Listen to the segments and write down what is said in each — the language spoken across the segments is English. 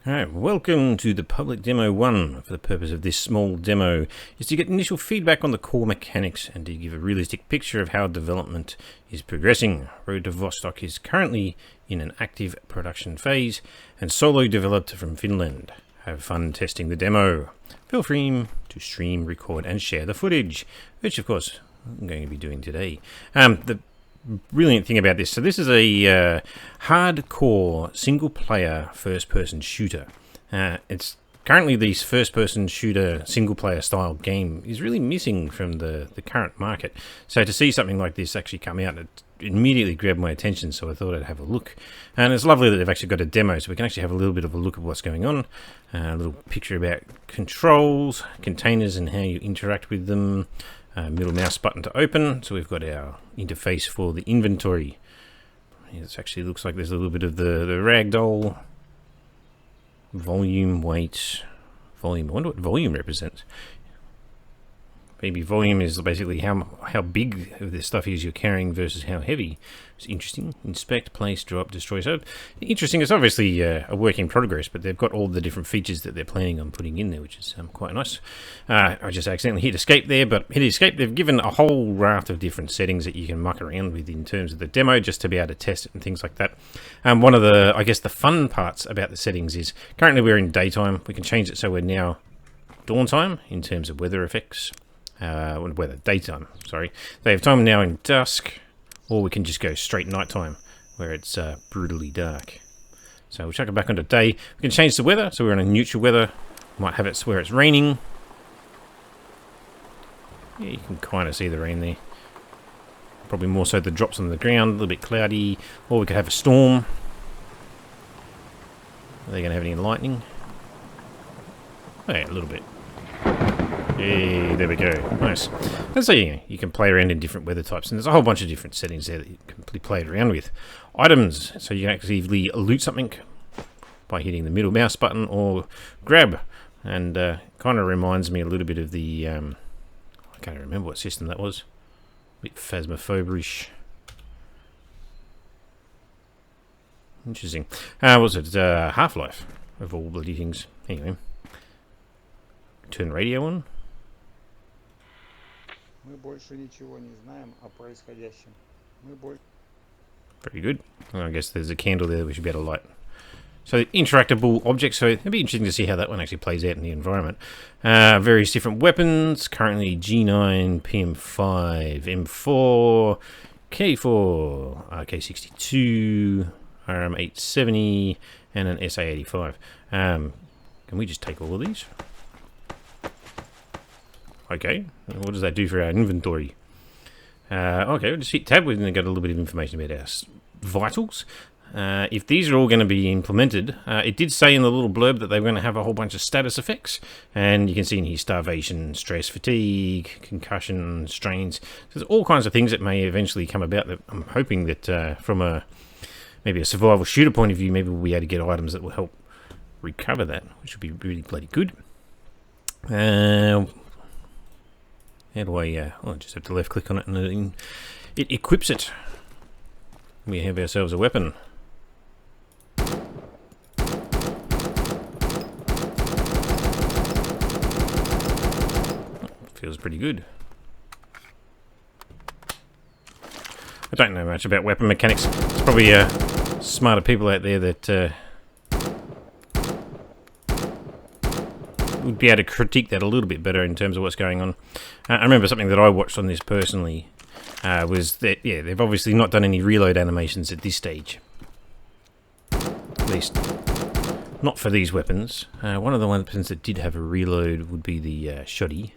Alright, welcome to the public demo 1. For the purpose of this small demo is to get initial feedback on the core mechanics and to give a realistic picture of how development is progressing. Road to Vostok is currently in an active production phase and solo developed from Finland. Have fun testing the demo. Feel free to stream, record and share the footage, which of course I'm going to be doing today. The brilliant thing about this, so this is a hardcore single-player first-person shooter. It's currently this first-person shooter single-player style game is really missing from the current market. So to see something like this actually come out, it immediately grabbed my attention, so I thought I'd have a look. And it's lovely that they've actually got a demo, so we can actually have a little bit of a look at what's going on. A little picture about controls, containers and how you interact with them. Middle mouse button to open, so we've got our interface for the inventory. It actually looks like there's a little bit of the ragdoll. Volume, weight, volume. I wonder what volume represents. Maybe volume is basically how big of this stuff is you're carrying versus how heavy. It's interesting. Inspect, place, drop, destroy. So interesting. It's obviously a work in progress, but they've got all the different features that they're planning on putting in there, which is quite nice. I just accidentally hit escape there, but hit escape. They've given a whole raft of different settings that you can muck around with in terms of the demo, just to be able to test it and things like that. One of the, I guess, the fun parts about the settings is currently we're in daytime. We can change it so we're now dawn time in terms of weather effects. Daytime, sorry. They have time now in dusk, or we can just go straight nighttime, where it's brutally dark. So we'll chuck it back onto day. We can change the weather, so we're in a neutral weather. Might have it where it's raining. Yeah, you can kind of see the rain there. Probably more so the drops on the ground, a little bit cloudy, or we could have a storm. Are they going to have any lightning? Oh, yeah, a little bit. Hey, there we go. Nice. And so you can play around in different weather types, and there's a whole bunch of different settings there that you can play around with. Items, so you can actively loot something by hitting the middle mouse button or grab, and kind of reminds me a little bit of the I can't remember what system that was. A bit phasmophobia-ish. Interesting. Was it Half-Life of all bloody things? Anyway, turn radio on. Very good. Well, I guess there's a candle there that we should be able to light. So interactable objects, so it'd be interesting to see how that one actually plays out in the environment. Various different weapons, currently G9, PM5, M4, K4, RK62, RM870, and an SA85. Can we just take all of these? Okay, what does that do for our inventory? Okay, we'll just hit tab. We've got a little bit of information about our vitals. If these are all going to be implemented, it did say in the little blurb that they were going to have a whole bunch of status effects, and you can see in here starvation, stress, fatigue, concussion, strains. So there's all kinds of things that may eventually come about. That I'm hoping that from maybe a survival shooter point of view, maybe we'll be able to get items that will help recover that, which would be really bloody good. How do I, I just have to left click on it and it equips it. We have ourselves a weapon. Feels pretty good. I don't know much about weapon mechanics. There's probably smarter people out there that would be able to critique that a little bit better in terms of what's going on. I remember something that I watched on this personally was that, yeah, they've obviously not done any reload animations at this stage. At least, not for these weapons. One of the weapons that did have a reload would be the shoddy.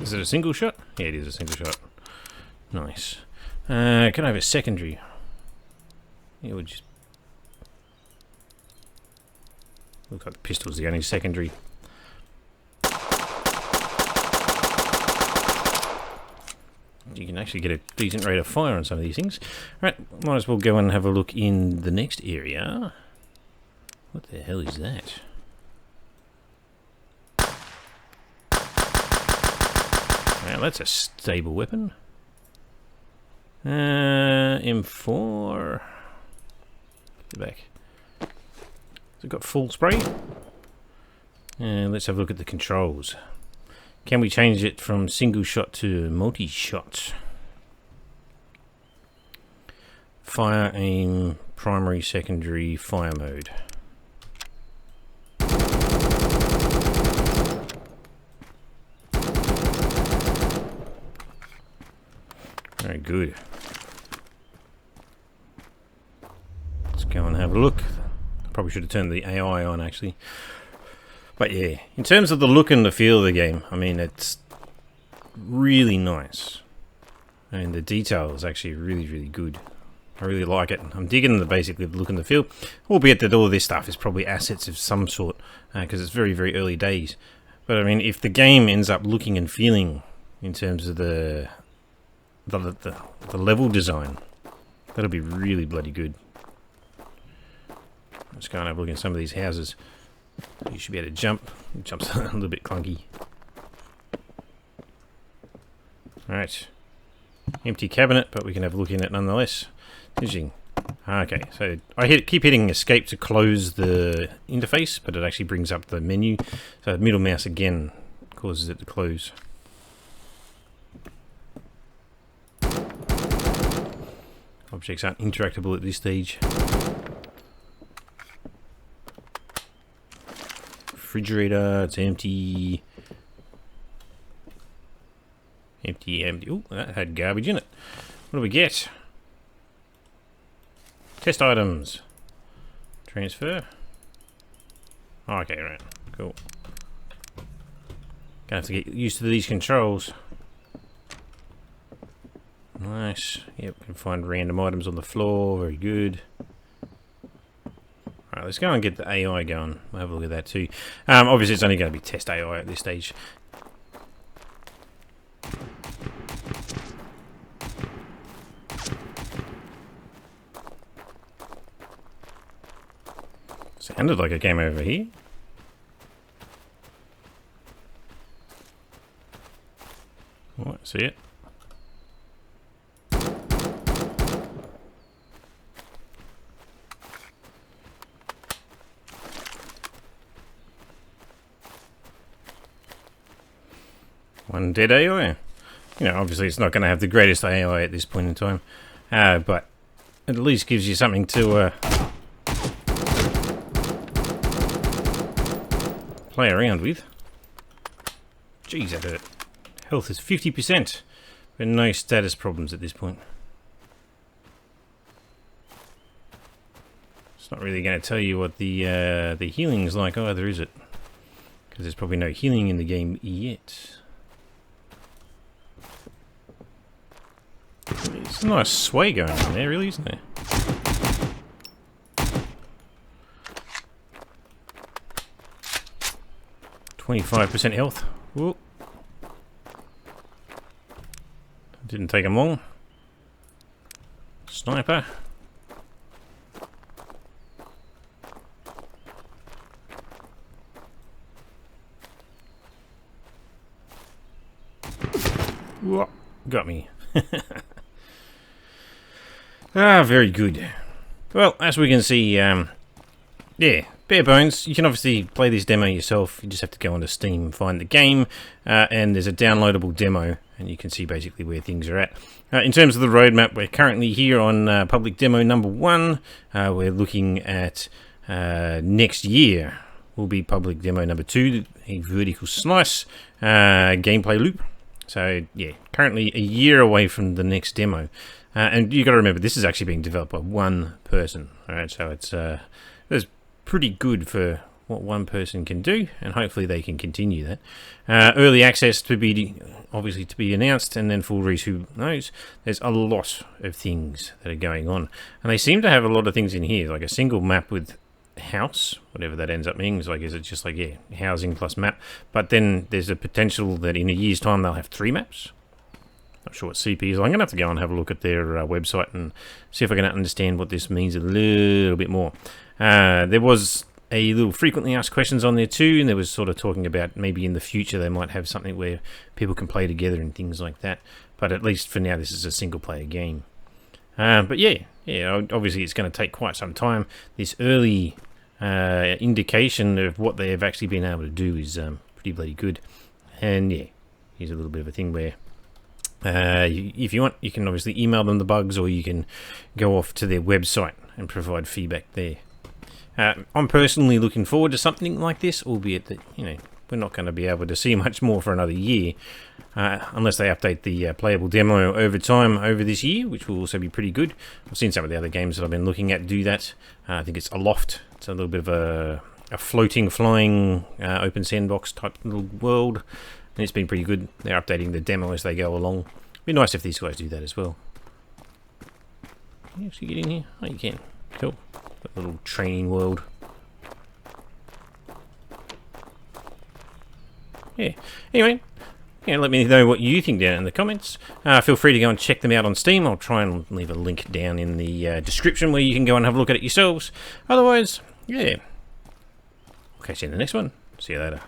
Is it a single shot? Yeah, it is a single shot. Nice. Can I have a secondary? Yeah, we'll just... Looks like the pistol's the only secondary. You can actually get a decent rate of fire on some of these things. Right, might as well go and have a look in the next area. What the hell is that? Now that's a stable weapon. M4. Get back. Has it got full spray? And let's have a look at the controls. Can we change it from single shot to multi-shot? Fire, aim, primary, secondary, fire mode. Very good. Let's go and have a look. Probably should have turned the AI on actually. But yeah, in terms of the look and the feel of the game, I mean, it's really nice. And the detail is actually really, really good. I really like it. I'm digging the basically the look and the feel, albeit that all of this stuff is probably assets of some sort, because it's very, very early days. But I mean, if the game ends up looking and feeling in terms of the level design, that'll be really bloody good. Let's go and have a look at some of these houses. You should be able to jump. It jumps a little bit clunky. Alright. Empty cabinet, but we can have a look in it nonetheless. Interesting. Okay, so I keep hitting escape to close the interface, but it actually brings up the menu. So the middle mouse again causes it to close. Objects aren't interactable at this stage. Refrigerator, it's empty. Empty, empty. Oh, that had garbage in it. What do we get? Test items. Transfer. Oh, okay, right. Cool. Gonna have to get used to these controls. Nice. Yep, we can find random items on the floor. Very good. Alright, let's go and get the AI going. We'll have a look at that too. Obviously, it's only going to be test AI at this stage. Sounded like a game over here. Oh, I see it. One dead AI. You know, obviously it's not going to have the greatest AI at this point in time, but it at least gives you something to play around with. Jeez, that hurt. Health is 50%, but no status problems at this point. It's not really going to tell you what the healing is like either, is it? Because there's probably no healing in the game yet. There's a nice sway going on there, really, isn't there? %25 health. Whoop. Didn't take him long. Sniper. Whoop. Got me. Ah, very good. Well, as we can see, yeah, bare bones. You can obviously play this demo yourself. You just have to go onto Steam, find the game, and there's a downloadable demo, and you can see basically where things are at. In terms of the roadmap, we're currently here on public demo number 1. We're looking at next year will be public demo number 2, a vertical slice gameplay loop. So yeah, currently a year away from the next demo. And you got to remember, this is actually being developed by one person. All right, so it's pretty good for what one person can do, and hopefully they can continue that. Early access to be obviously to be announced, and then full release. Who knows? There's a lot of things that are going on, and they seem to have a lot of things in here, like a single map with house, whatever that ends up meaning. So I guess it's just like, yeah, housing plus map. But then there's a potential that in a year's time they'll have 3 maps. Not sure what CP is. I'm going to have to go and have a look at their website and see if I can understand what this means a little bit more. There was a little frequently asked questions on there too, and there was sort of talking about maybe in the future they might have something where people can play together and things like that. But at least for now, this is a single-player game. But yeah, obviously it's going to take quite some time. This early indication of what they have actually been able to do is pretty bloody good. And yeah, here's a little bit of a thing where if you want, you can obviously email them the bugs, or you can go off to their website and provide feedback there. I'm personally looking forward to something like this, albeit that, we're not going to be able to see much more for another year, unless they update the playable demo over time over this year, which will also be pretty good. I've seen some of the other games that I've been looking at do that. I think it's Aloft. It's a little bit of a floating, flying, open sandbox type little world, and it's been pretty good. They're updating the demo as they go along. It'd be nice if these guys do that as well. Can you actually get in here? Oh, you can. Cool. That little training world. Yeah. Anyway, let me know what you think down in the comments. Feel free to go and check them out on Steam. I'll try and leave a link down in the description where you can go and have a look at it yourselves. Otherwise, yeah. I'll catch you in the next one. See you later.